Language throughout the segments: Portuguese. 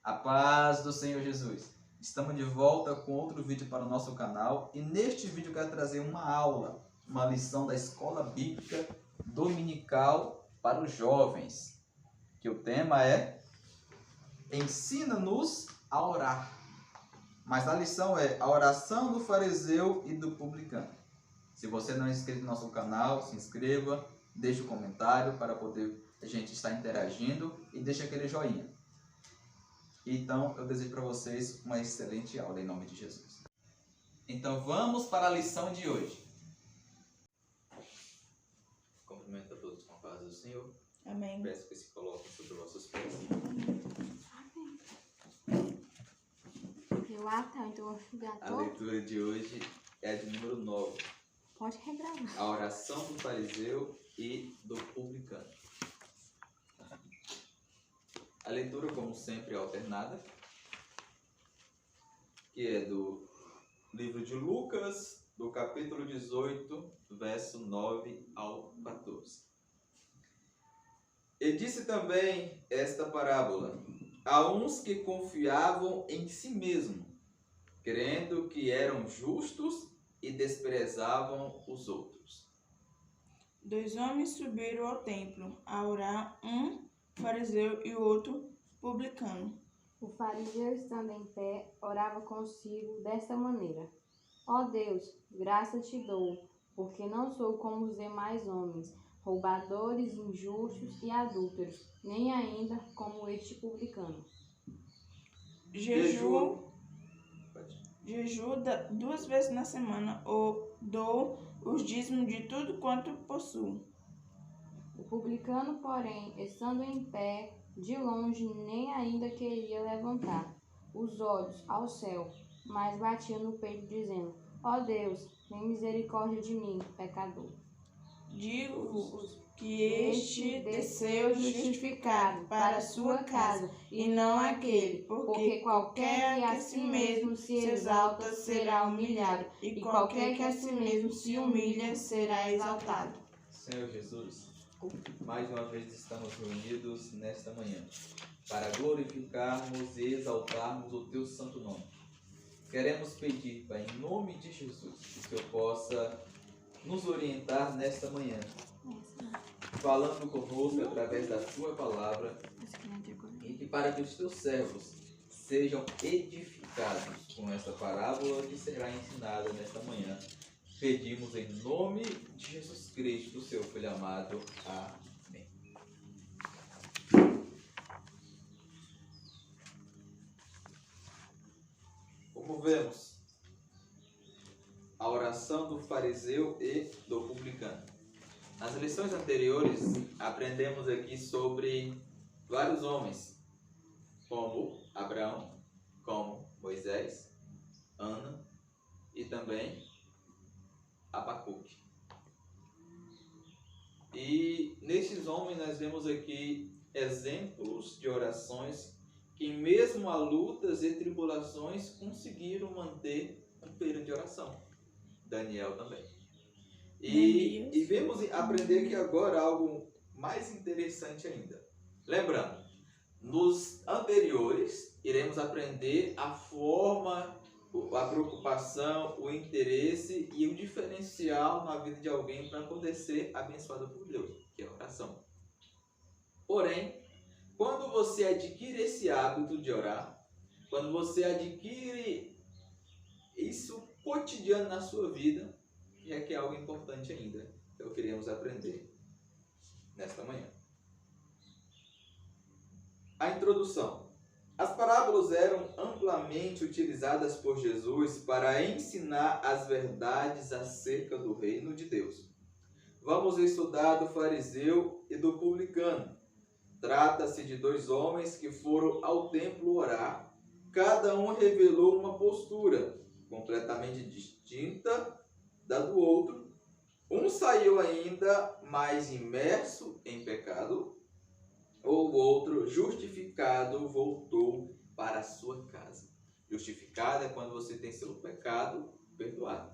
A paz do Senhor Jesus. Estamos de volta com outro vídeo para o nosso canal e neste vídeo eu quero trazer uma aula, uma lição da Escola Bíblica Dominical para os jovens, que o tema é Ensina-nos a orar. Mas a lição é a oração do fariseu e do publicano. Se você não é inscrito no nosso canal, se inscreva, deixe um comentário para poder a gente estar interagindo e deixe aquele joinha. Então, eu desejo para vocês uma excelente aula em nome de Jesus. Então, vamos para a lição de hoje. Cumprimento a todos com a paz do Senhor. Amém. Peço que se coloquem sobre os vossos pés. Eu então eu vou estudar A todo. leitura de hoje é a de número 9. Pode regravar. A oração do fariseu e do publicano. A leitura, como sempre, é alternada, que é do livro de Lucas, do capítulo 18, verso 9 ao 14. E disse também esta parábola a uns que confiavam em si mesmos, crendo que eram justos e desprezavam os outros. 2 homens subiram ao templo a orar, um fariseu e o outro publicano. O fariseu, estando em pé, orava consigo desta maneira: Ó Deus, graça te dou, porque não sou como os demais homens, roubadores, injustos e adúlteros, nem ainda como este publicano. Jejuo 2 vezes na semana, ou dou os dízimos de tudo quanto possuo. O publicano, porém, estando em pé, de longe nem ainda queria levantar os olhos ao céu, mas batia no peito, dizendo: Ó Deus, tem misericórdia de mim, pecador. Digo-vos que este desceu justificado para a sua casa, e não aquele, porque qualquer que a si mesmo se exalta será humilhado, e qualquer que a si mesmo se humilha será exaltado. Senhor Jesus, mais uma vez estamos reunidos nesta manhã para glorificarmos e exaltarmos o Teu santo nome. Queremos pedir, Pai, em nome de Jesus, que o Senhor possa nos orientar nesta manhã, falando conosco através da Sua palavra, e que para que os Teus servos sejam edificados com essa parábola que será ensinada nesta manhã. Pedimos em nome de Jesus Cristo, seu Filho amado. Amém. Como vemos, a oração do fariseu e do publicano. Nas lições anteriores, aprendemos aqui sobre vários homens, como Abraão, como Moisés, Ana e também Abacuque. E nesses homens nós vemos aqui exemplos de orações que mesmo a lutas e tribulações conseguiram manter um período de oração. Daniel também. E vemos aprender aqui agora algo mais interessante ainda. Lembrando, nos anteriores iremos aprender a forma, a preocupação, o interesse e o diferencial na vida de alguém para poder ser abençoado por Deus, que é a oração. Porém, quando você adquire esse hábito de orar, quando você adquire isso cotidiano na sua vida, é que é algo importante ainda, que eu queremos aprender nesta manhã. A introdução. As parábolas eram amplamente utilizadas por Jesus para ensinar as verdades acerca do reino de Deus. Vamos estudar do fariseu e do publicano. Trata-se de 2 homens que foram ao templo orar. Cada um revelou uma postura completamente distinta da do outro. Um saiu ainda mais imerso em pecado, ou o outro, justificado, voltou para a sua casa. Justificado é quando você tem seu pecado perdoado.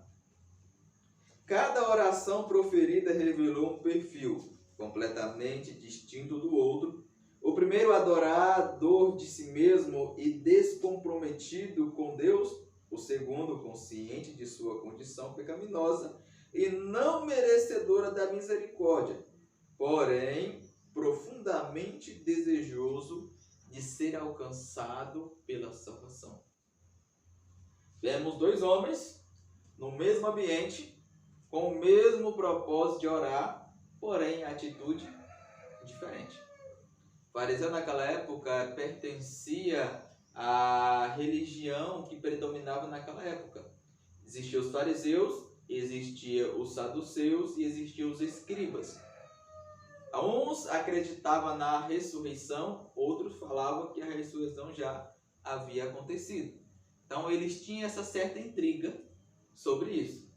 Cada oração proferida revelou um perfil completamente distinto do outro. O primeiro, adorador de si mesmo e descomprometido com Deus. O segundo, consciente de sua condição pecaminosa e não merecedora da misericórdia, porém profundamente desejoso de ser alcançado pela salvação. Vemos dois homens no mesmo ambiente, com o mesmo propósito de orar, porém a atitude diferente. O fariseu naquela época pertencia à religião que predominava naquela época. Existiam os fariseus, existiam os saduceus e existiam os escribas. Uns acreditavam na ressurreição, outros falavam que a ressurreição já havia acontecido. Então eles tinham essa certa intriga sobre isso.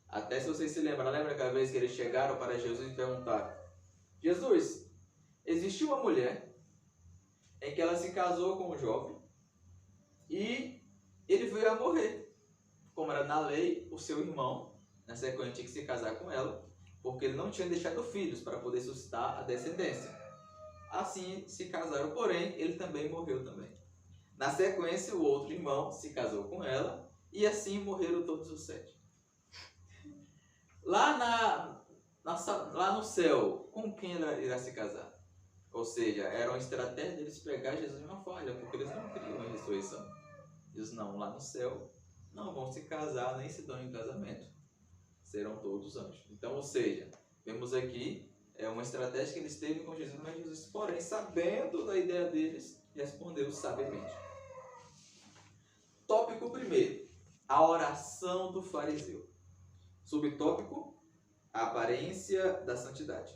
Até se vocês se lembram, lembra aquela vez que eles chegaram para Jesus e perguntaram: Jesus, existiu uma mulher em que ela se casou com um jovem e ele veio a morrer. Como era na lei, o seu irmão, na sequência, tinha que se casar com ela, porque ele não tinha deixado filhos para poder suscitar a descendência. Assim se casaram, porém, ele também morreu também. Na sequência, o outro irmão se casou com ela e assim morreram todos os 7. Lá no céu, com quem ela irá se casar? Ou seja, era uma estratégia deles pegar Jesus em uma falha, porque eles não criam em ressurreição. Diz, não, lá no céu não vão se casar nem se dão em casamento. Serão todos anjos. Então, ou seja, vemos aqui uma estratégia que eles teve com Jesus, mas Jesus, porém, sabendo da ideia deles, respondeu sabiamente. Tópico 1. A oração do fariseu. Subtópico: a aparência da santidade.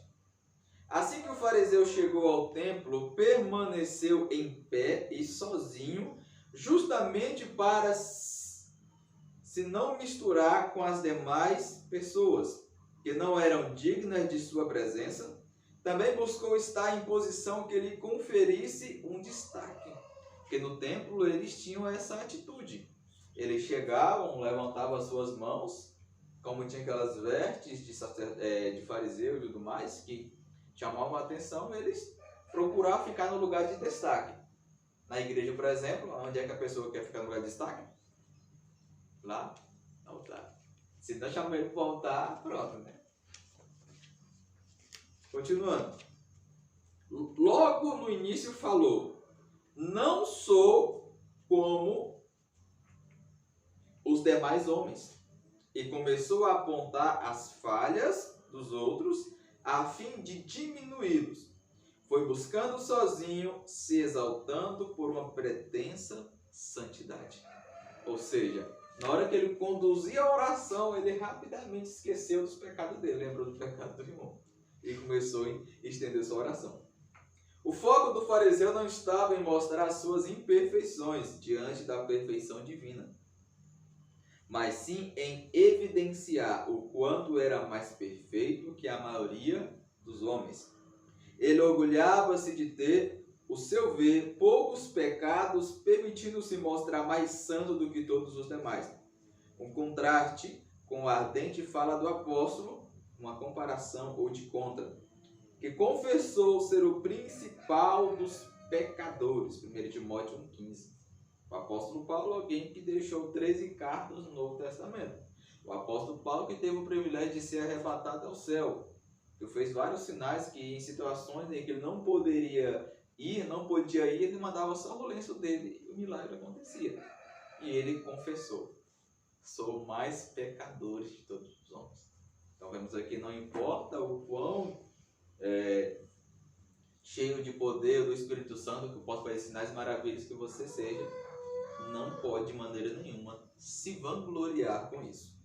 Assim que o fariseu chegou ao templo, permaneceu em pé e sozinho, justamente para se não misturar com as demais pessoas, que não eram dignas de sua presença. Também buscou estar em posição que lhe conferisse um destaque, porque no templo eles tinham essa atitude. Eles chegavam, levantavam as suas mãos, como tinha aquelas vestes de fariseu e tudo mais, que chamavam a atenção, eles procuravam ficar no lugar de destaque. Na igreja, por exemplo, onde é que a pessoa quer ficar no lugar de destaque? Lá, no altar. Se não chamar ele para o altar, pronto, né? Continuando. Logo no início falou: não sou como os demais homens. E começou a apontar as falhas dos outros a fim de diminuí-los. Foi buscando sozinho, se exaltando por uma pretensa santidade. Ou seja, na hora que ele conduzia a oração, ele rapidamente esqueceu dos pecados dele, lembrou do pecado do irmão. E começou a estender sua oração. O foco do fariseu não estava em mostrar as suas imperfeições diante da perfeição divina, mas sim em evidenciar o quanto era mais perfeito que a maioria dos homens. Ele orgulhava-se de ter, o seu ver, poucos pecados, permitindo-se mostrar mais santo do que todos os demais. Um contraste com a ardente fala do apóstolo, uma comparação ou de contra, que confessou ser o principal dos pecadores. 1 Timóteo 1,15. O apóstolo Paulo, alguém que deixou 13 cartas no Novo Testamento. O apóstolo Paulo, que teve o privilégio de ser arrebatado ao céu, que fez vários sinais que em situações em que ele não podia ir, ele mandava só o lenço dele e o milagre acontecia. E ele confessou: sou o mais pecador de todos os homens. Então vemos aqui, não importa o quão cheio de poder do Espírito Santo, que possa fazer sinais maravilhas que você seja, não pode de maneira nenhuma se vangloriar com isso.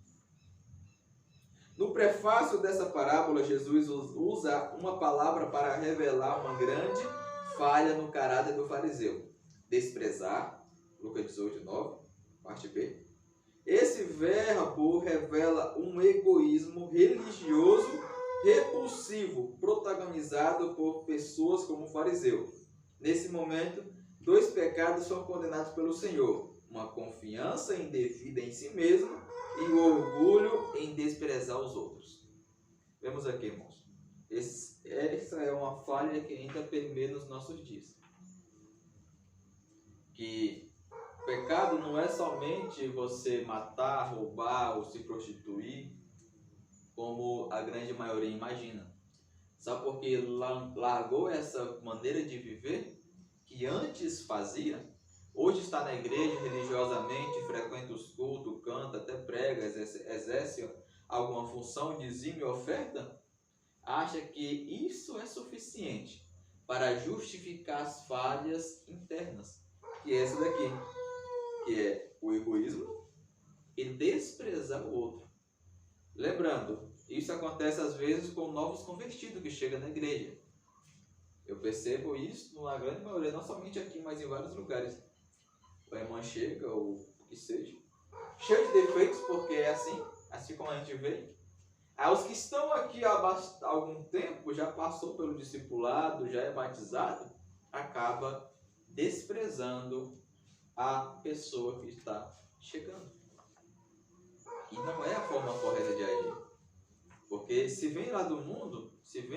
No prefácio dessa parábola, Jesus usa uma palavra para revelar uma grande falha no caráter do fariseu: desprezar. Lucas 18:9, parte B. Esse verbo revela um egoísmo religioso repulsivo, protagonizado por pessoas como o fariseu. Nesse momento, 2 pecados são condenados pelo Senhor: uma confiança indevida em si mesmo e o orgulho em desprezar os outros. Vemos aqui, irmãos, essa é uma falha que ainda permeia nos nossos dias. Que pecado não é somente você matar, roubar ou se prostituir, como a grande maioria imagina. Sabe por que largou essa maneira de viver que antes fazia? Hoje está na igreja religiosamente, frequenta os cultos, canta, até prega, exerce alguma função, dizime e oferta, acha que isso é suficiente para justificar as falhas internas, que é essa daqui, que é o egoísmo e desprezar o outro. Lembrando, isso acontece às vezes com novos convertidos que chegam na igreja. Eu percebo isso na grande maioria, não somente aqui, mas em vários lugares. A irmã chega, ou o que seja, cheio de defeitos, porque é assim como a gente vê. Aí os que estão aqui há algum tempo, já passou pelo discipulado, já é batizado, acaba desprezando a pessoa que está chegando. E não é a forma correta de agir. Porque se vem lá do mundo, se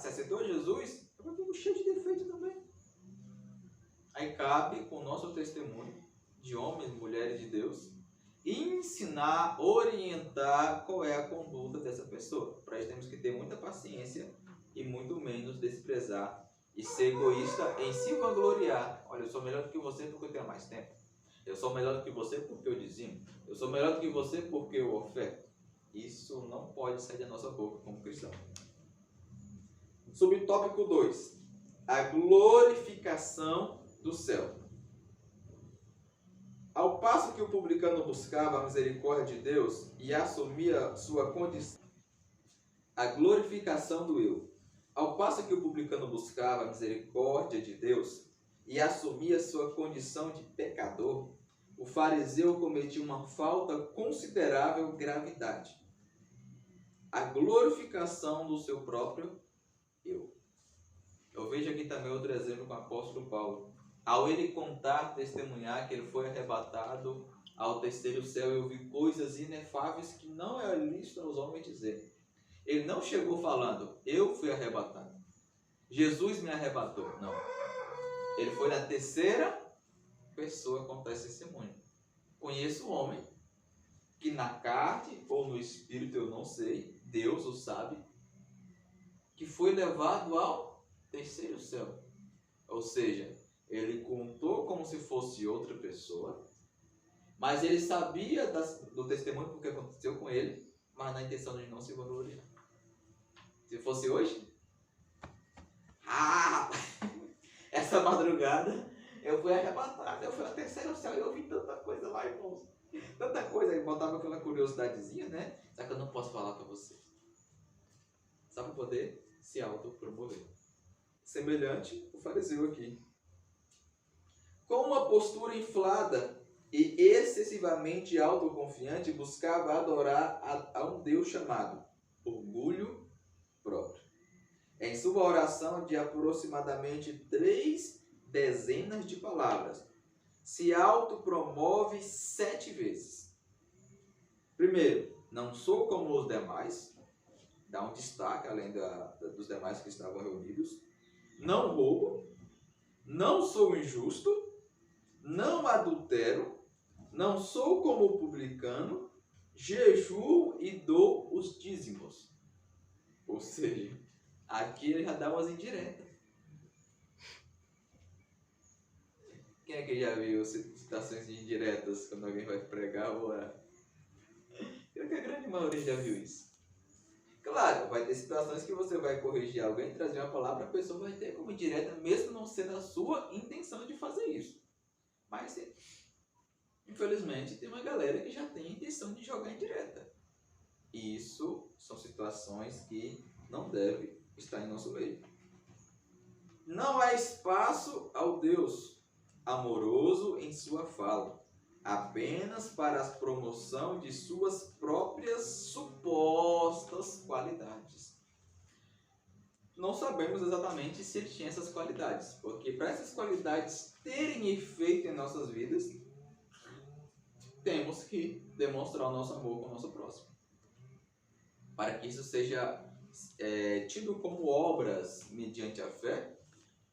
aceitou Jesus, vai vir cheio de defeito também. Aí cabe com o nosso testemunho de homens e mulheres de Deus ensinar, orientar qual é a conduta dessa pessoa. Para isso temos que ter muita paciência e muito menos desprezar e ser egoísta em se vangloriar. Olha, eu sou melhor do que você porque eu tenho mais tempo. Eu sou melhor do que você porque eu dizimo. Eu sou melhor do que você porque eu oferto. Isso não pode sair da nossa boca como cristão. Subtópico 2. A glorificação do céu. Ao passo que o publicano buscava a misericórdia de Deus e assumia sua condição, a glorificação do eu. Ao passo que o publicano buscava a misericórdia de Deus e assumia sua condição de pecador, o fariseu cometia uma falta considerável gravidade. A glorificação do seu próprio eu. Eu vejo aqui também outro exemplo com o apóstolo Paulo. Ao ele contar, testemunhar que ele foi arrebatado ao terceiro céu, eu vi coisas inefáveis que não é lícito aos homens dizer. Ele não chegou falando, eu fui arrebatado. Jesus me arrebatou. Não. Ele foi na terceira pessoa contar esse testemunho. Conheço um homem que na carne ou no espírito, eu não sei, Deus o sabe, que foi levado ao terceiro céu. Ou seja, ele contou como se fosse outra pessoa, mas ele sabia do testemunho porque aconteceu com ele, mas na intenção de não se vangloriar. Se fosse hoje, essa madrugada eu fui arrebatado, eu fui ao terceiro céu e eu vi tanta coisa lá, irmãos. Tanta coisa, aí botava aquela curiosidadezinha, né? Só que eu não posso falar para você. Só para poder se autopromover. Semelhante o fariseu aqui. Com uma postura inflada e excessivamente autoconfiante, buscava adorar a um Deus chamado orgulho próprio. Em sua oração de aproximadamente 3 dezenas de palavras, se autopromove 7 vezes. Primeiro, não sou como os demais, dá um destaque além dos demais que estavam reunidos. Não roubo, não sou injusto, não adultero, não sou como o publicano, jejuo e dou os dízimos. Ou seja, aqui ele já dá umas indiretas. Quem é que já viu citações de indiretas quando alguém vai pregar ou orar? Eu que a grande maioria já viu isso. Claro, vai ter situações que você vai corrigir alguém, trazer uma palavra, a pessoa vai ter como indireta, mesmo não sendo a sua intenção de fazer isso. Mas, infelizmente, tem uma galera que já tem a intenção de jogar indireta. E isso são situações que não devem estar em nosso meio. Não há espaço ao Deus amoroso em sua fala, apenas para a promoção de suas próprias supostas qualidades. Não sabemos exatamente se ele tinha essas qualidades, porque para essas qualidades terem efeito em nossas vidas, temos que demonstrar o nosso amor com o nosso próximo. Para que isso seja tido como obras mediante a fé,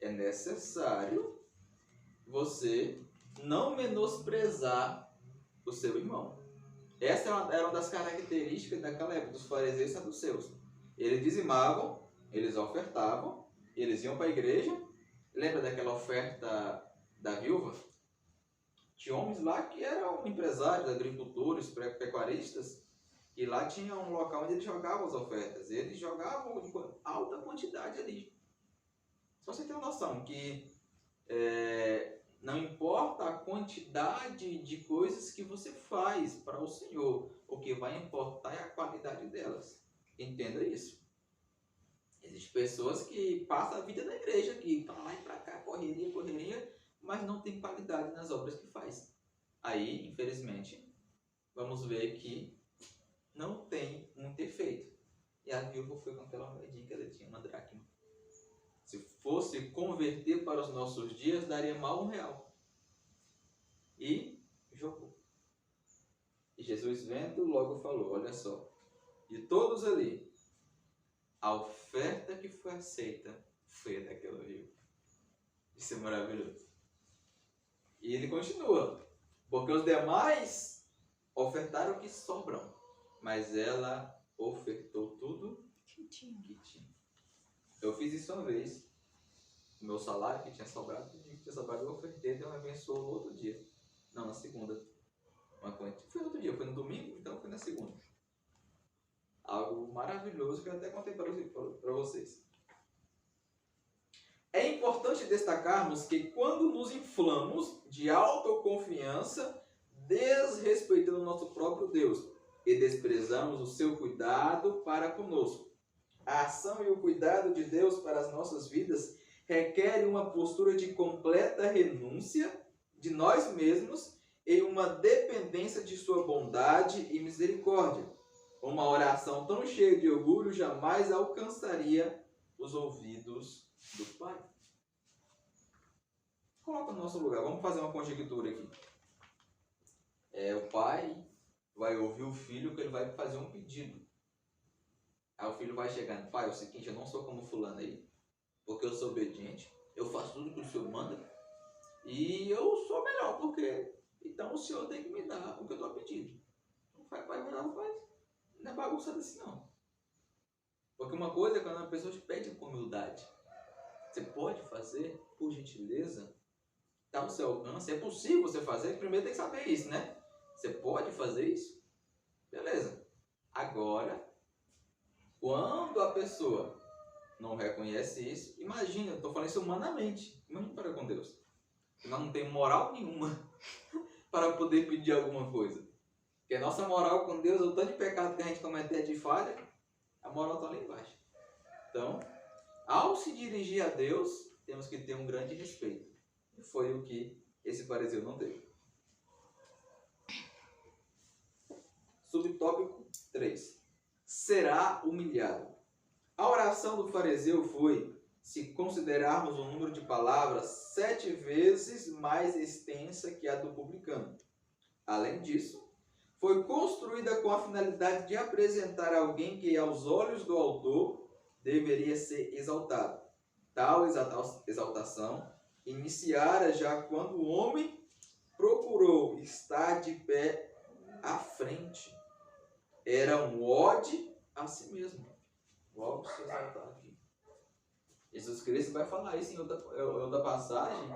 é necessário você não menosprezar o seu irmão. Essa era uma das características daquela época dos fariseus e saduceus. Eles dizimavam, eles ofertavam, eles iam para a igreja. Lembra daquela oferta da viúva? Tinha homens lá que eram empresários, agricultores, pecuaristas, e lá tinha um local onde eles jogavam as ofertas. Eles jogavam em alta quantidade ali. Só você ter uma noção que não importa a quantidade de coisas que você faz para o Senhor, o que vai importar é a qualidade delas. Entenda isso. Existem pessoas que passam a vida na igreja, que estão lá e para cá, correria, mas não tem qualidade nas obras que faz. Aí, infelizmente, vamos ver que não tem muito efeito. E a viúva foi com aquela moedinha que ela tinha, uma dracma. Se fosse converter para os nossos dias, daria mal R$1. E jogou. E Jesus vendo, logo falou, olha só, de todos ali, a oferta que foi aceita foi a daquela viúva. Isso é maravilhoso. E ele continua, porque os demais ofertaram o que sobram, mas ela ofertou tudo que tinha. Eu fiz isso uma vez. O meu salário que tinha sobrado, eu ofertei, Deus me abençoou no outro dia. Não, na segunda. Foi no outro dia, foi no domingo, então foi na segunda. Algo maravilhoso que eu até contei para vocês. É importante destacarmos que quando nos inflamos de autoconfiança, desrespeitando o nosso próprio Deus e desprezamos o seu cuidado para conosco, a ação e o cuidado de Deus para as nossas vidas requerem uma postura de completa renúncia de nós mesmos e uma dependência de sua bondade e misericórdia. Uma oração tão cheia de orgulho jamais alcançaria os ouvidos do Pai. Coloca no nosso lugar, vamos fazer uma conjectura aqui. O pai vai ouvir o filho que ele vai fazer um pedido. Aí o filho vai chegando, pai, é o seguinte, eu não sou como fulano aí, porque eu sou obediente, eu faço tudo que o senhor manda, e eu sou melhor, porque então o senhor tem que me dar o que eu estou pedindo. O pai vai lá, não é bagunçado assim não. Porque uma coisa é quando a pessoa te pede com humildade. Você pode fazer, por gentileza, está ao seu alcance, é possível você fazer, primeiro tem que saber isso, né? Você pode fazer isso? Beleza. Agora, quando a pessoa não reconhece isso, imagina, eu estou falando isso humanamente, imagina para com Deus. Nós não temos moral nenhuma para poder pedir alguma coisa. Porque a nossa moral com Deus, o tanto de pecado que a gente cometer de falha, a moral está lá embaixo. Então, ao se dirigir a Deus, temos que ter um grande respeito. E foi o que esse fariseu não teve. Subtópico 3. Será humilhado. A oração do fariseu foi, se considerarmos o número de palavras, 7 vezes mais extensa que a do publicano. Além disso, foi construída com a finalidade de apresentar alguém que, aos olhos do autor, deveria ser exaltado. Tal exaltação iniciara já quando o homem procurou estar de pé à frente. Era um ode a si mesmo. Logo se exaltar aqui. Jesus Cristo vai falar isso em outra passagem,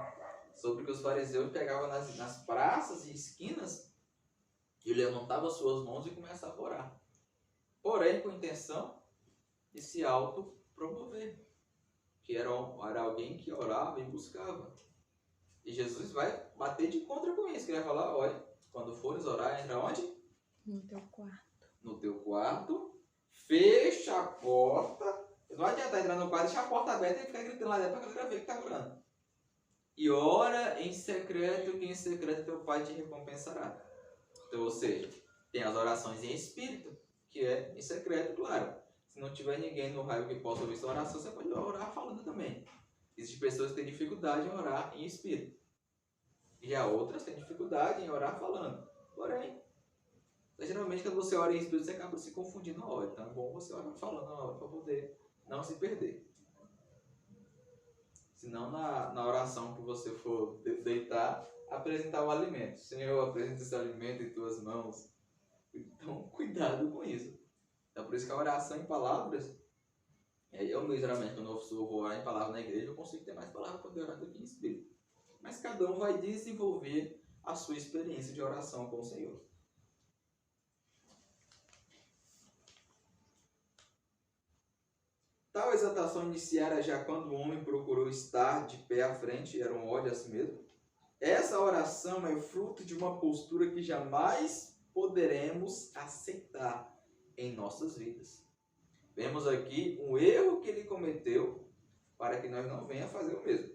sobre que os fariseus pegavam nas praças e esquinas e levantavam suas mãos e começavam a orar. Porém, com a intenção de se autopromover. Que era alguém que orava e buscava. E Jesus vai bater de contra com isso. Que ele vai falar, olha, quando fores orar, entra onde? No teu quarto. No teu quarto, fecha a porta. Não adianta entrar no quarto, deixar a porta aberta e ficar gritando lá dentro para a galera ver que está orando. E ora em secreto, que em secreto teu Pai te recompensará. Então, ou seja, tem as orações em espírito, que é em secreto, claro. Se não tiver ninguém no raio que possa ouvir sua oração, você pode orar falando também. Existem pessoas que têm dificuldade em orar em espírito. E há outras que têm dificuldade em orar falando. Porém, Então, geralmente, quando você ora em espírito, você acaba se confundindo na hora. Então, é bom você orar falando na hora para poder não se perder. Senão, na oração que você for deitar, apresentar o alimento. Senhor, apresenta esse alimento em tuas mãos. Então, cuidado com isso. Então, por isso que a oração em palavras, eu mesmo, geralmente, quando eu vou orar em palavras na igreja, eu consigo ter mais palavras para orar do que em espírito. Mas cada um vai desenvolver a sua experiência de oração com o Senhor. Tal exaltação iniciara já quando o homem procurou estar de pé à frente, era um ódio a si mesmo. Essa oração é fruto de uma postura que jamais poderemos aceitar em nossas vidas. Vemos aqui um erro que ele cometeu para que nós não venhamos fazer o mesmo.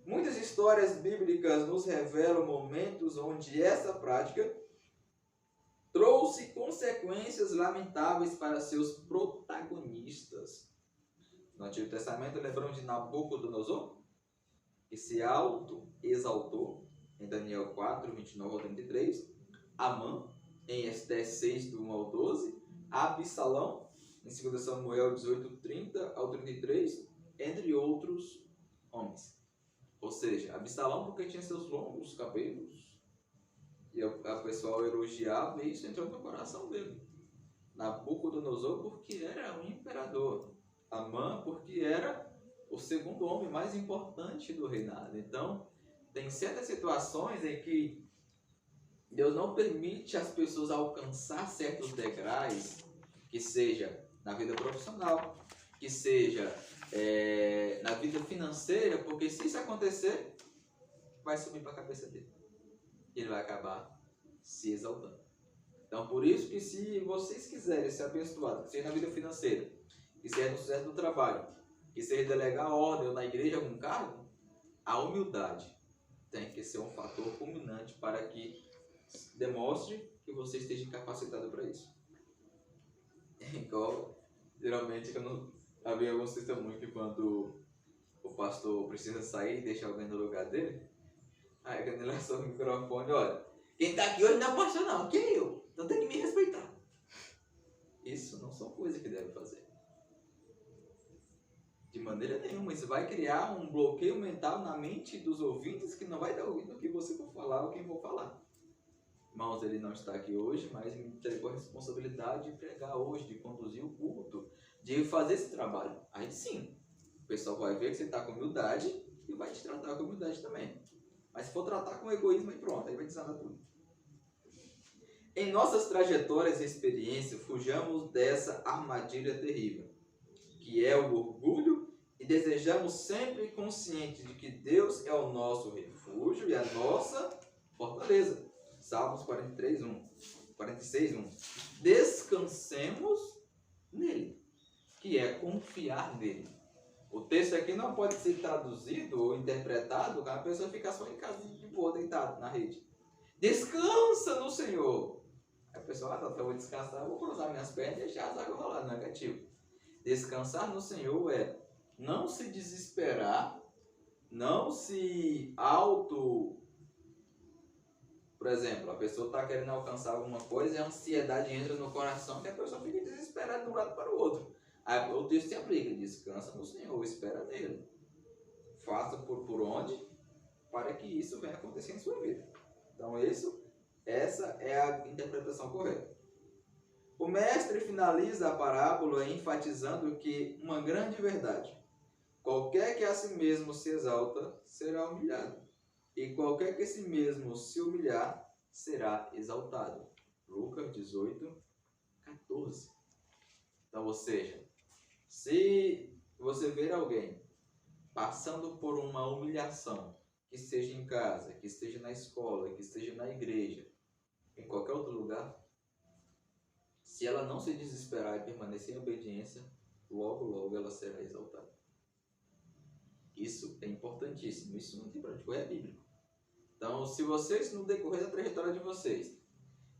Muitas histórias bíblicas nos revelam momentos onde essa prática trouxe consequências lamentáveis para seus protagonistas. No Antigo Testamento, lembramos de Nabucodonosor, que se auto-exaltou, em Daniel 4, 29 ao 33, Amã, em Esté 6, do 1 ao 12, Absalão, em 2 Samuel 18, 30 ao 33, entre outros homens. Ou seja, Absalão porque tinha seus longos cabelos, e a pessoa elogiava, e isso entrou no coração dele. Nabucodonosor porque era um imperador. Amã porque era o segundo homem mais importante do reinado. Então, tem certas situações em que Deus não permite as pessoas alcançar certos degraus, que seja na vida profissional, que seja na vida financeira, porque se isso acontecer, vai subir para a cabeça dele. Ele vai acabar se exaltando. Então, por isso que se vocês quiserem ser abençoados, que seja na vida financeira, que seja no sucesso do trabalho, que seja delegar a ordem ou na igreja algum cargo, a humildade tem que ser um fator culminante para que demonstre que você esteja capacitado para isso. Igual, geralmente, quando havia alguns testemunhos que quando o pastor precisa sair e deixar alguém no lugar dele, aí quando ele lançou o microfone, olha, quem está aqui hoje não é o pastor não, que é eu, então tem que me respeitar. Isso não são coisas que deve fazer. De maneira nenhuma, isso vai criar um bloqueio mental na mente dos ouvintes que não vai dar ouvido no que você for falar ou quem for falar. Irmãos, ele não está aqui hoje, mas me entregou a responsabilidade de pregar hoje, de conduzir o culto, de fazer esse trabalho. Aí sim, o pessoal vai ver que você está com humildade e vai te tratar com humildade também. Mas se for tratar com egoísmo, aí pronto, aí vai desanar tudo. Em nossas trajetórias e experiências, fujamos dessa armadilha terrível, que é o orgulho, e desejamos sempre consciente de que Deus é o nosso refúgio e a nossa fortaleza. Salmos 46, 1. Descansemos nele, que é confiar nele. O texto aqui não pode ser traduzido ou interpretado quando a pessoa ficar só em casa de boa, deitado na rede. Descansa no Senhor. A pessoa, eu vou descansar, eu vou cruzar minhas pernas e deixar as águas rolar. Negativo. Descansar no Senhor é não se desesperar, não se Por exemplo, a pessoa está querendo alcançar alguma coisa e a ansiedade entra no coração que a pessoa fica desesperada de um lado para o outro. Aí o texto se aplica, descansa no Senhor, espera nele. Faça por onde para que isso venha acontecer em sua vida. Então essa é a interpretação correta. O mestre finaliza a parábola enfatizando que uma grande verdade: qualquer que a si mesmo se exalta, será humilhado. E qualquer que a si mesmo se humilhar, será exaltado. Lucas 18, 14. Então, ou seja, se você ver alguém passando por uma humilhação, que seja em casa, que esteja na escola, que esteja na igreja, em qualquer outro lugar, se ela não se desesperar e permanecer em obediência, logo, logo ela será exaltada. Isso é importantíssimo. Isso não tem para onde correr, é bíblico. Então, se vocês, no decorrer da trajetória de vocês,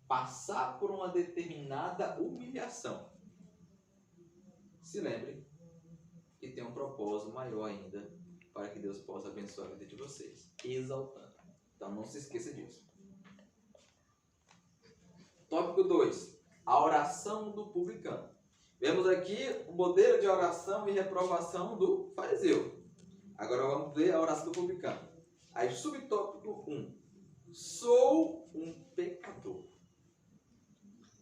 passar por uma determinada humilhação, se lembrem que tem um propósito maior ainda para que Deus possa abençoar a vida de vocês, exaltando. Então, não se esqueça disso. Tópico Tópico 2. A oração do publicano. Vemos aqui o modelo de oração e reprovação do fariseu. Agora vamos ver a oração do publicano. Aí, subtópico 1. Sou um pecador.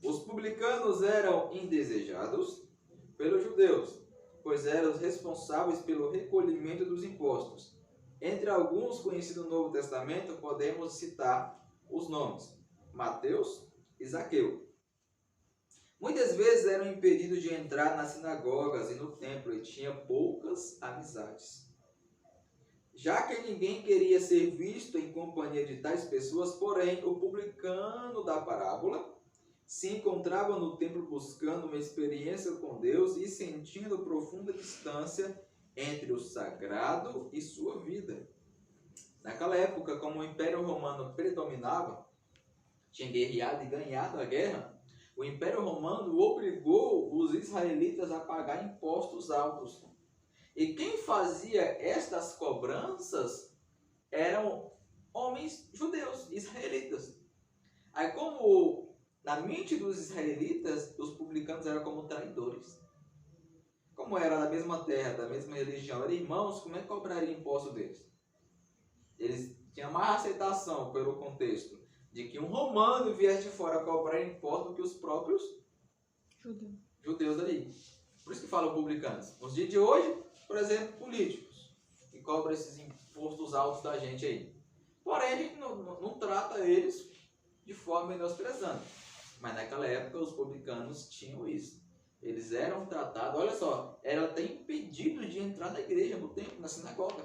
Os publicanos eram indesejados pelos judeus, pois eram os responsáveis pelo recolhimento dos impostos. Entre alguns conhecidos no Novo Testamento, podemos citar os nomes Mateus e Zaqueu. Muitas vezes eram impedidos de entrar nas sinagogas e no templo e tinham poucas amizades. Já que ninguém queria ser visto em companhia de tais pessoas, porém, o publicano da parábola se encontrava no templo buscando uma experiência com Deus e sentindo profunda distância entre o sagrado e sua vida. Naquela época, como o Império Romano predominava, tinha guerreado e ganhado a guerra, o Império Romano obrigou os israelitas a pagar impostos altos. E quem fazia estas cobranças eram homens judeus, israelitas. Aí, como na mente dos israelitas, os publicanos eram como traidores. Como era da mesma terra, da mesma religião, eram irmãos, como é que cobraria imposto deles? Eles tinham mais aceitação pelo contexto de que um romano viesse de fora cobrar imposto do que os próprios judeus ali. Por isso que falam publicanos. Nos dias de hoje, por exemplo, políticos, que cobram esses impostos altos da gente aí. Porém, a gente não trata eles de forma menosprezando. Mas naquela época, os publicanos tinham isso. Eles eram tratados, olha só, eram até impedidos de entrar na igreja, no templo, na sinagoga.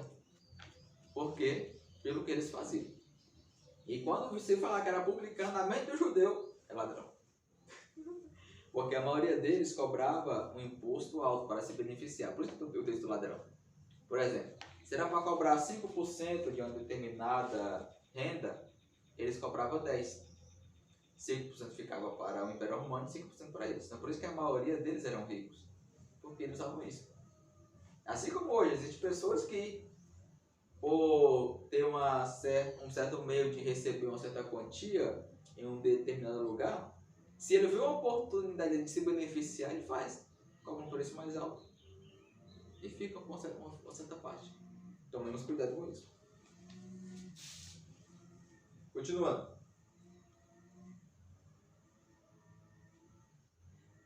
Por quê? Pelo que eles faziam. E quando você falar que era publicano, na mente do judeu, é ladrão. Porque a maioria deles cobrava um imposto alto para se beneficiar. Por isso que eu disse do ladrão. Por exemplo, se era para cobrar 5% de uma determinada renda, eles cobravam 10%. 5% ficava para o Império Romano e 5% para eles. Então, por isso que a maioria deles eram ricos. Porque eles usavam isso. Assim como hoje, existem pessoas que, por ter um certo meio de receber uma certa quantia em um determinado lugar, se ele vê uma oportunidade de se beneficiar, ele faz. Cobra um preço mais alto. E fica com uma certa parte. Tomemos cuidado com isso. Continuando.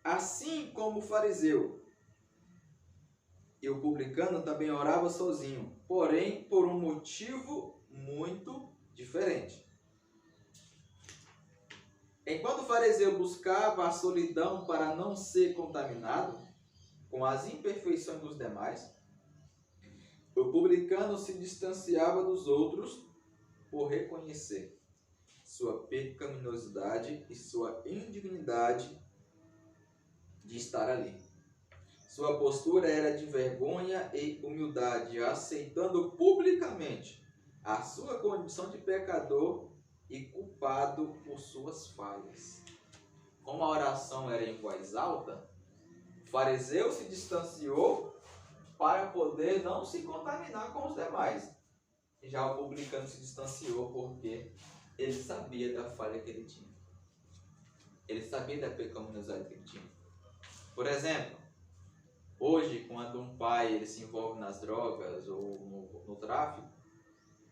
Assim como o fariseu e o publicano também orava sozinho, porém por um motivo muito diferente. Enquanto o fariseu buscava a solidão para não ser contaminado com as imperfeições dos demais, o publicano se distanciava dos outros por reconhecer sua pecaminosidade e sua indignidade de estar ali. Sua postura era de vergonha e humildade, aceitando publicamente a sua condição de pecador e culpado por suas falhas. Como a oração era em voz alta, o fariseu se distanciou para poder não se contaminar com os demais. Já o publicano se distanciou porque ele sabia da falha que ele tinha. Ele sabia da pecaminosidade que ele tinha. Por exemplo, hoje, quando um pai ele se envolve nas drogas ou no tráfico,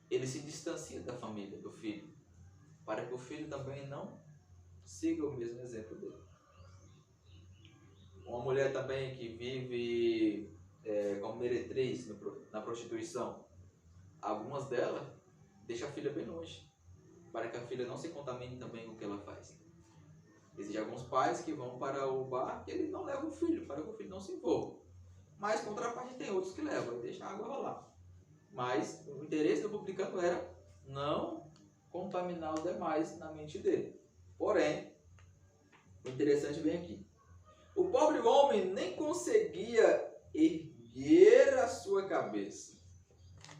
ele se distancia da família, do filho, para que o filho também não siga o mesmo exemplo dele. Uma mulher também que vive como meretriz na prostituição, algumas delas deixam a filha bem longe, para que a filha não se contamine também com o que ela faz. Existem alguns pais que vão para o bar e ele não leva o filho, para que o filho não se envolva. Mas, contraparte, tem outros que levam e deixam a água rolar. Mas o interesse do publicano era não contaminar os demais na mente dele. Porém, o interessante vem aqui. O pobre homem nem conseguia erguer a sua cabeça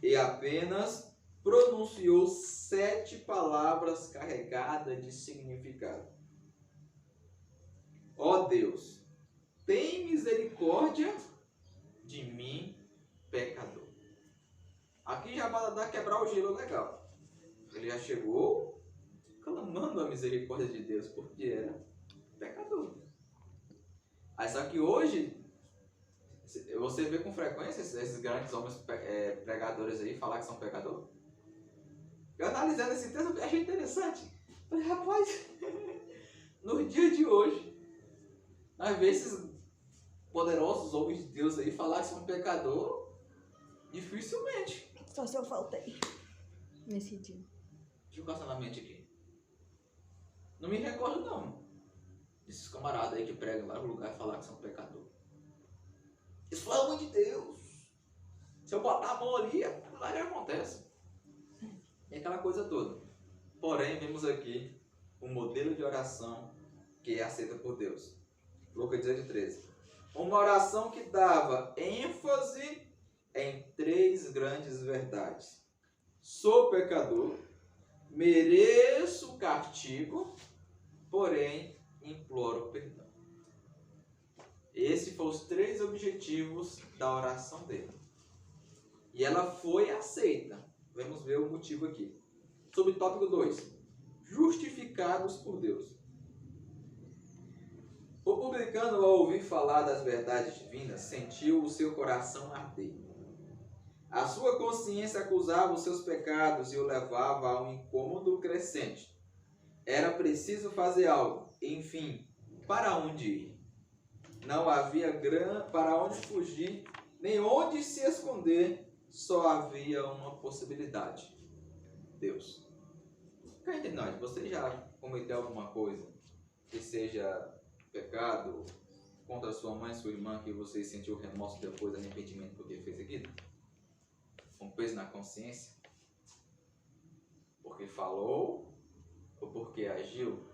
e apenas pronunciou 7 palavras carregadas de significado. Ó Deus, tem misericórdia de mim, pecador. Aqui já vai dar quebrar o gelo legal. Ele já chegou clamando a misericórdia de Deus, porque era pecador. Aí só que hoje, você vê com frequência esses grandes homens pregadores aí falar que são pecadores. Eu analisando esse texto, eu achei interessante. Falei, rapaz, no dia de hoje, nós vemos esses poderosos homens de Deus aí falar que são pecador, dificilmente. Só se eu faltei nesse dia. Deixa eu passar na mente aqui. Não me recordo não. Esses camaradas aí que pregam lá no lugar e falar que são pecador. Isso é o amor de Deus. Se eu botar a mão ali, lá que acontece. É aquela coisa toda. Porém, vemos aqui um modelo de oração que é aceita por Deus. Lucas 18:13. Uma oração que dava ênfase em 3 grandes verdades. Sou pecador, mereço castigo, porém imploro perdão. Esses foram os 3 objetivos da oração dele. E ela foi aceita. Vamos ver o motivo aqui. Sobre o tópico 2. Justificados por Deus. O publicano, ao ouvir falar das verdades divinas, sentiu o seu coração arder. A sua consciência acusava os seus pecados e o levava a um incômodo crescente. Era preciso fazer algo. Enfim, para onde ir? Não havia para onde fugir, nem onde se esconder. Só havia uma possibilidade. Deus. Cá entre nós, você já cometeu alguma coisa que seja pecado contra sua mãe, sua irmã, que você sentiu remorso depois, arrependimento porque fez aquilo? Um peso na consciência? Porque falou ou porque agiu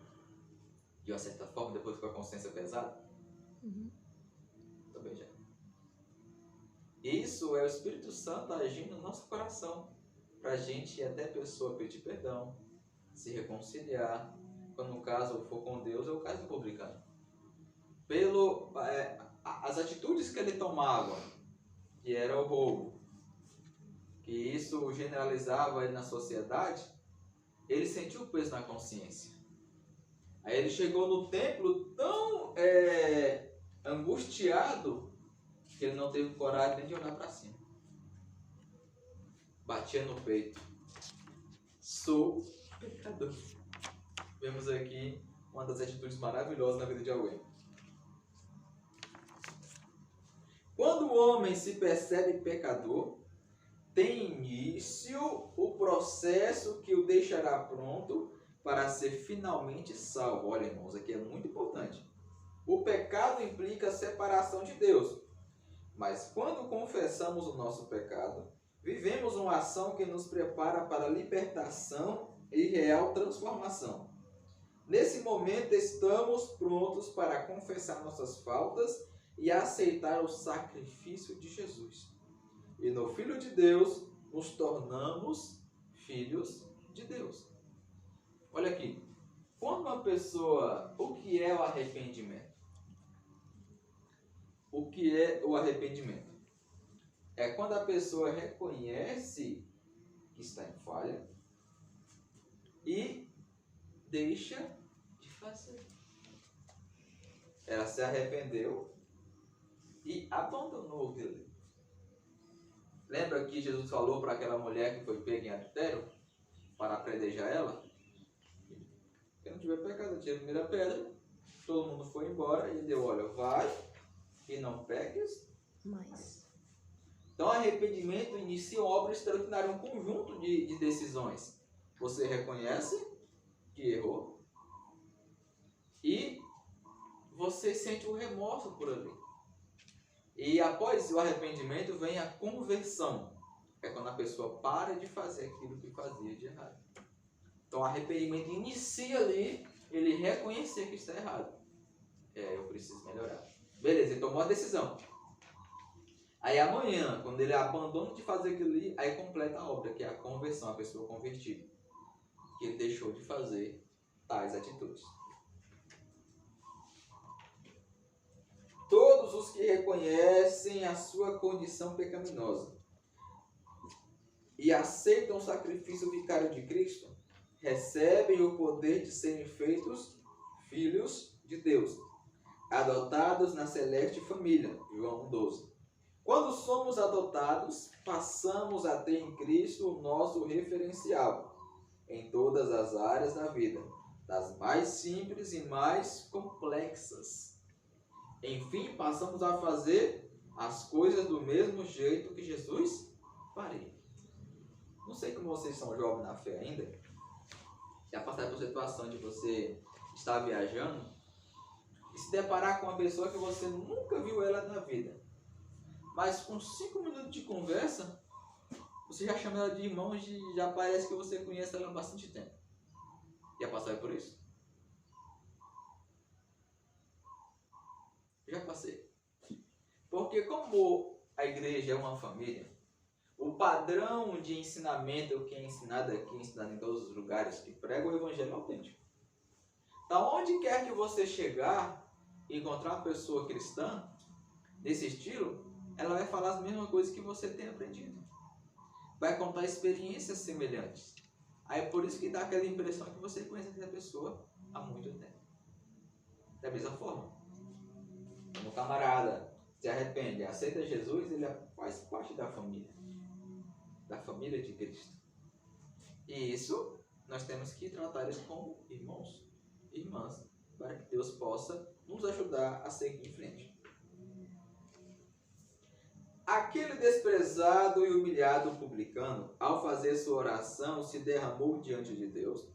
de uma certa forma depois com a consciência pesada? Também já. Isso é o Espírito Santo agindo no nosso coração, para a gente e até a pessoa pedir perdão, se reconciliar. Quando o caso for com Deus, é o caso do publicano. As atitudes que ele tomava, que era o roubo, que isso generalizava ele na sociedade, ele sentiu o peso na consciência. Aí ele chegou no templo tão angustiado que ele não teve coragem nem de olhar para cima. Batia no peito. Sou pecador. Vemos aqui uma das atitudes maravilhosas na vida de alguém. Quando o homem se percebe pecador, tem início o processo que o deixará pronto para ser finalmente salvo. Olha, irmãos, aqui é muito importante. O pecado implica a separação de Deus. Mas quando confessamos o nosso pecado, vivemos uma ação que nos prepara para a libertação e real transformação. Nesse momento estamos prontos para confessar nossas faltas e aceitar o sacrifício de Jesus. E no Filho de Deus nos tornamos filhos de Deus. Olha aqui, quando uma pessoa... O que é o arrependimento? O que é o arrependimento? É quando a pessoa reconhece que está em falha e deixa de fazer. Ela se arrependeu e abandonou o delito. Lembra que Jesus falou para aquela mulher que foi pega em adultério para apedrejar ela? Quem não tiver pecado, tira a primeira pedra. Todo mundo foi embora e ele deu, olha, vai e não peques mais. Então, arrependimento inicia uma obra extraordinária, um conjunto de decisões. Você reconhece que errou e você sente o remorso por ali. E após o arrependimento vem a conversão. É quando a pessoa para de fazer aquilo que fazia de errado. Então, o arrependimento inicia ali, ele reconhecer que está errado. Eu preciso melhorar. Beleza, ele tomou a decisão. Aí amanhã, quando ele abandona de fazer aquilo ali, aí completa a obra, que é a conversão, a pessoa convertida. Que ele deixou de fazer tais atitudes. Todos os que reconhecem a sua condição pecaminosa e aceitam o sacrifício vicário de Cristo, recebem o poder de serem feitos filhos de Deus, adotados na celeste família. João 1,12. Quando somos adotados, passamos a ter em Cristo o nosso referencial em todas as áreas da vida, das mais simples e mais complexas. Enfim, passamos a fazer as coisas do mesmo jeito que Jesus faria. Não sei como vocês são jovens na fé ainda. Já passaram por situação de você estar viajando e se deparar com uma pessoa que você nunca viu ela na vida. Mas com 5 minutos de conversa, você já chama ela de irmão e já parece que você conhece ela há bastante tempo. Já passaram por isso? Já passei. Porque como a igreja é uma família, o padrão de ensinamento que é ensinado aqui, ensinado em todos os lugares que prega o evangelho autêntico. Então, onde quer que você chegar e encontrar uma pessoa cristã desse estilo, ela vai falar as mesmas coisas que você tem aprendido. Vai contar experiências semelhantes. Aí é por isso que dá aquela impressão que você conhece essa pessoa há muito tempo. Da mesma forma, como o camarada se arrepende, aceita Jesus, ele faz parte da família de Cristo. E isso, nós temos que tratar isso como irmãos e irmãs, para que Deus possa nos ajudar a seguir em frente. Aquele desprezado e humilhado publicano, ao fazer sua oração, se derramou diante de Deus.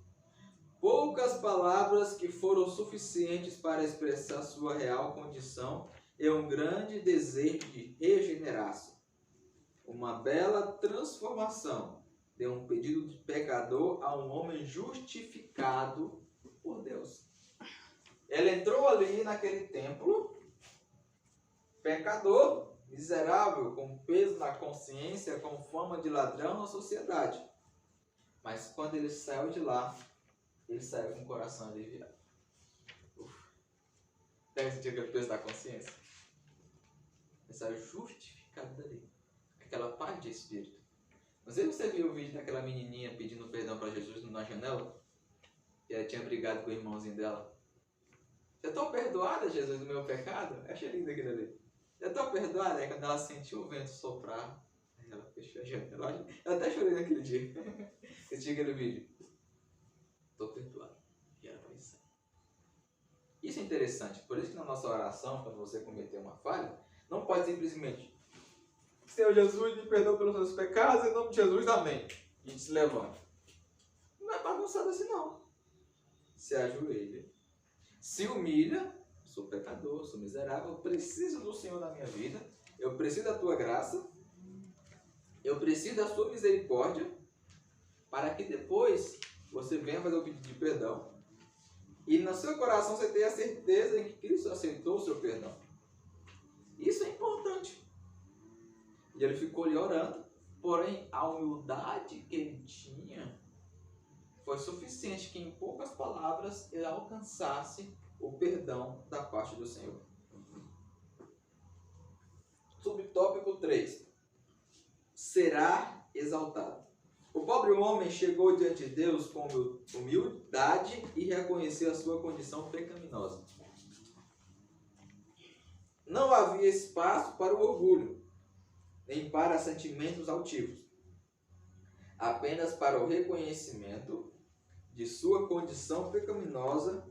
Poucas palavras que foram suficientes para expressar sua real condição e um grande desejo de regenerar-se. Uma bela transformação de um pedido de pecador a um homem justificado por Deus. Ele entrou ali naquele templo, pecador, miserável, com peso na consciência, com fama de ladrão na sociedade. Mas quando ele saiu de lá, ele saiu com o coração aliviado. Deve sentir aquele peso da consciência? Ele saiu justificado dali. Aquela paz de espírito. Não sei se você viu o vídeo daquela menininha pedindo perdão para Jesus na janela. E ela tinha brigado com o irmãozinho dela. Eu estou perdoada, Jesus, do meu pecado? Eu achei lindo aquilo ali. Eu estou perdoada? Aí quando ela sentiu o vento soprar, ela fechou a janela. Eu até chorei naquele dia. Eu tinha aquele vídeo. Estou perdoada. E ela vai sair. Isso é interessante. Por isso que na nossa oração, quando você cometer uma falha, não pode simplesmente: Senhor Jesus, me perdoa pelos seus pecados, em nome de Jesus, amém. E a gente se levanta. Não é bagunçado assim, não. Se ajoelha, se humilha. Sou pecador, sou miserável, eu preciso do Senhor na minha vida, eu preciso da tua graça, eu preciso da sua misericórdia, para que depois você venha fazer o pedido de perdão e no seu coração você tenha a certeza em que Cristo aceitou o seu perdão. Isso é importante. E ele ficou ali orando, porém a humildade que ele tinha foi suficiente que em poucas palavras ele alcançasse o perdão da parte do Senhor. Subtópico 3. Será exaltado. O pobre homem chegou diante de Deus com humildade e reconheceu a sua condição pecaminosa. Não havia espaço para o orgulho, nem para sentimentos altivos. Apenas para o reconhecimento de sua condição pecaminosa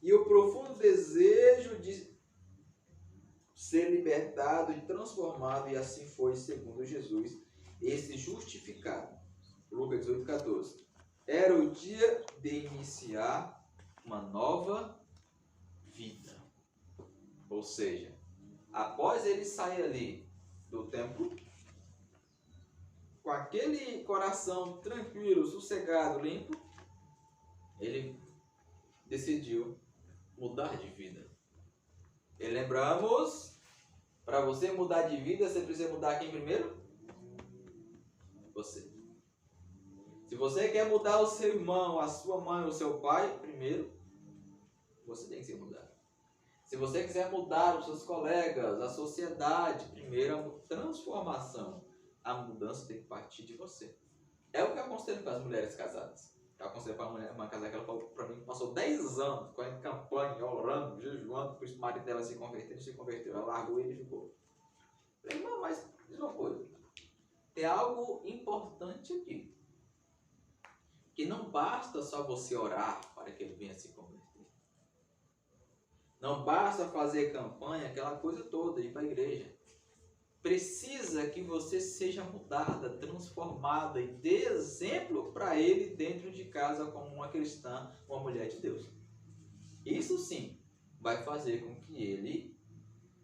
e o profundo desejo de ser libertado e transformado, e assim foi, segundo Jesus, esse justificado. Lucas 18,14. Era o dia de iniciar uma nova vida. Ou seja, após ele sair ali do templo, com aquele coração tranquilo, sossegado, limpo, ele decidiu mudar de vida. E lembramos, para você mudar de vida, você precisa mudar quem primeiro? Você. Se você quer mudar o seu irmão, a sua mãe, o seu pai, primeiro, você tem que se mudar. Se você quiser mudar os seus colegas, a sociedade, primeiro a transformação, a mudança tem que partir de você. É o que eu aconselho para as mulheres casadas. Eu aconselho para uma casada que ela falou para mim que passou 10 anos com a campanha campanha, orando, jejuando, para o marido dela se converteu, ela largou e ele ficou. Falei, irmã, mas diz uma coisa, tem algo importante aqui, que não basta só você orar para que ele venha se converter. Não basta fazer campanha, aquela coisa toda, ir para a igreja. Precisa que você seja mudada, transformada e dê exemplo para ele dentro de casa como uma cristã, uma mulher de Deus. Isso sim vai fazer com que ele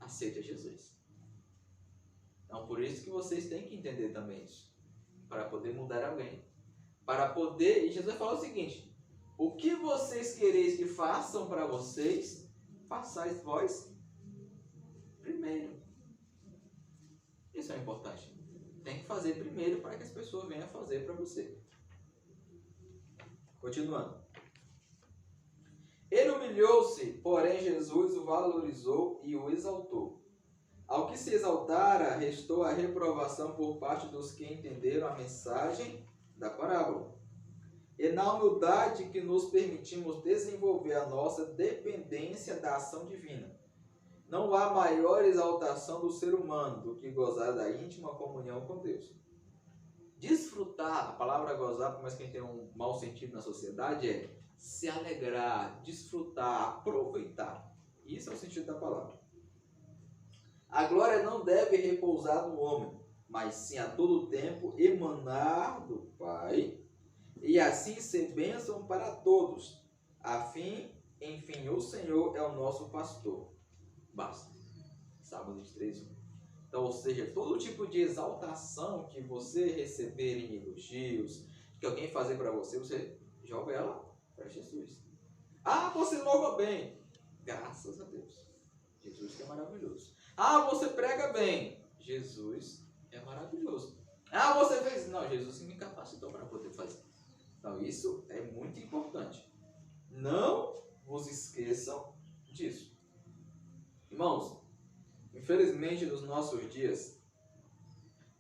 aceite a Jesus. Então, por isso que vocês têm que entender também isso, para poder mudar alguém. Para poder, e Jesus fala o seguinte, o que vocês quereis que façam para vocês, façais vós primeiro. Isso é importante. Tem que fazer primeiro para que as pessoas venham fazer para você. Continuando. Ele humilhou-se, porém Jesus o valorizou e o exaltou. Ao que se exaltara, restou a reprovação por parte dos que entenderam a mensagem da parábola. E na humildade que nos permitimos desenvolver a nossa dependência da ação divina. Não há maior exaltação do ser humano do que gozar da íntima comunhão com Deus. Desfrutar, a palavra gozar, por mais que tenha um mau sentido na sociedade, é se alegrar, desfrutar, aproveitar. Isso é o sentido da palavra. A glória não deve repousar no homem, mas sim a todo tempo emanar do Pai, e assim ser bênção para todos. Enfim, o Senhor é o nosso pastor. Basta. Salmo 23, 1. Então, ou seja, todo tipo de exaltação que você receber em elogios, que alguém fazer para você, você joga ela para Jesus. Ah, você louva bem. Graças a Deus. Jesus que é maravilhoso. Ah, você prega bem. Jesus é maravilhoso. Ah, você fez... Não, Jesus me capacitou para poder fazer. Então, isso é muito importante. Não vos esqueçam disso. Irmãos, infelizmente nos nossos dias,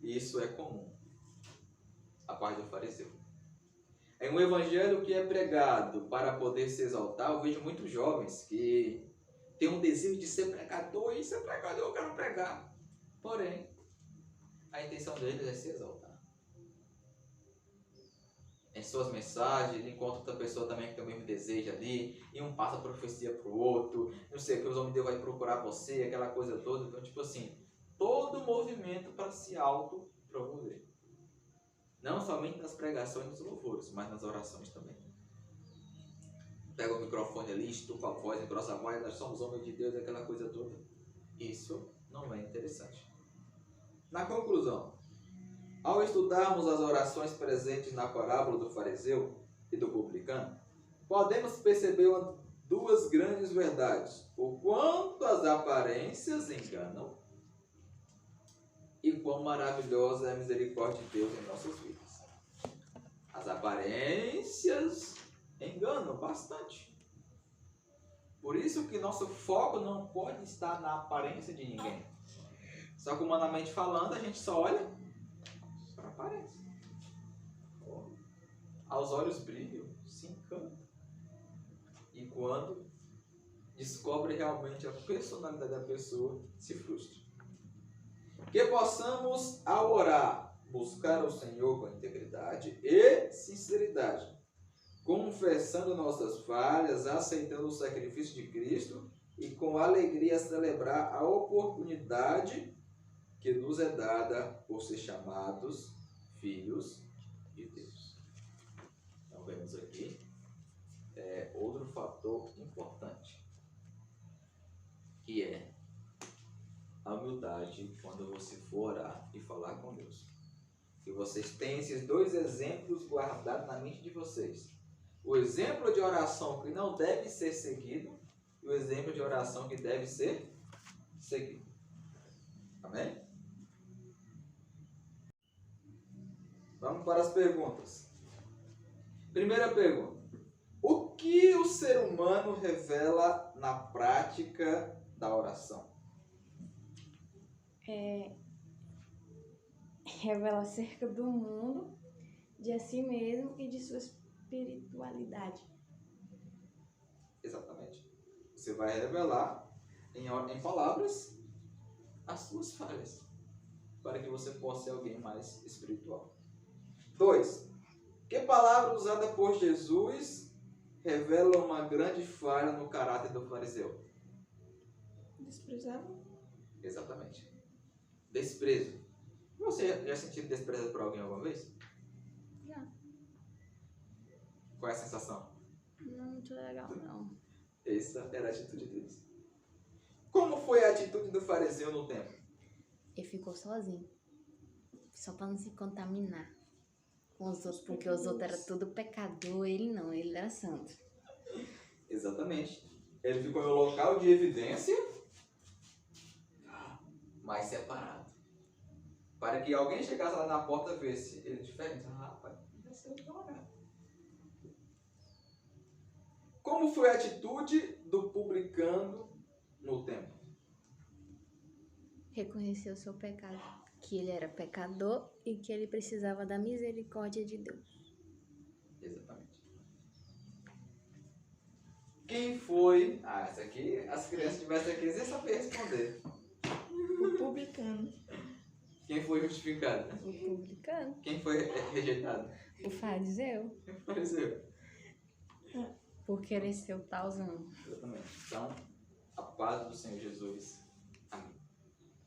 isso é comum. A parte do fariseu. É um evangelho que é pregado para poder se exaltar. Eu vejo muitos jovens que têm um desejo de ser pregador, e ser pregador eu quero pregar. Porém, a intenção deles é se exaltar. Em suas mensagens, ele encontra outra pessoa também que tem o mesmo desejo ali, e um passa a profecia pro outro, não sei o que, os homens de Deus vai procurar você, aquela coisa toda. Então, tipo assim, todo movimento para se auto-promover. Não somente nas pregações e nos louvores, mas nas orações também. Pega o microfone ali, estufa a voz, engrossa a voz, nós somos homens de Deus, aquela coisa toda. Isso não é interessante. Na conclusão, ao estudarmos as orações presentes na parábola do fariseu e do publicano, podemos perceber duas grandes verdades: o quanto as aparências enganam e quão maravilhosa é a misericórdia de Deus em nossas vidas. As aparências enganam bastante. Por isso que nosso foco não pode estar na aparência de ninguém. Só que, humanamente falando, a gente só olha para a aparência. Aos olhos brilham, se encanta. E quando descobre realmente a personalidade da pessoa, se frustra. Que possamos, ao orar, buscar o Senhor com integridade e sinceridade, confessando nossas falhas, aceitando o sacrifício de Cristo e com alegria celebrar a oportunidade que nos é dada por ser chamados filhos de Deus. Então vemos aqui outro fator importante, que é a humildade quando você for orar e falar com Deus. Que vocês tenham esses dois exemplos guardados na mente de vocês. O exemplo de oração que não deve ser seguido e o exemplo de oração que deve ser seguido. Amém? Vamos para as perguntas. Primeira pergunta. O que o ser humano revela na prática da oração? Revela acerca do mundo, de si mesmo e de sua espiritualidade. Exatamente. Você vai revelar em palavras as suas falhas, para que você possa ser alguém mais espiritual. 2. Que palavra usada por Jesus revela uma grande falha no caráter do fariseu? Desprezava? Exatamente. Desprezo. Você já sentiu desprezo por alguém alguma vez? Já. Qual é a sensação? Não é muito legal, não. Essa era a atitude deles. Como foi a atitude do fariseu no templo? Ele ficou sozinho. Só para não se contaminar com os outros, porque os outros eram tudo pecador, ele não, ele era santo. Exatamente. Ele ficou em um local de evidência, mas separado. Para que alguém chegasse lá na porta e visse ele diferente. Ah, rapaz, vai ser advogado. Como foi a atitude do publicano no templo? Reconheceu o seu pecado, que ele era pecador e que ele precisava da misericórdia de Deus. Exatamente. Quem foi... Ah, essa aqui, as crianças tivessem aqui, eles iam saber responder. O publicano. Quem foi justificado? O publicano. Quem foi rejeitado? O fariseu. Quem foi fariseu? Por querer ser o talzão. Exatamente. Então, a paz do Senhor Jesus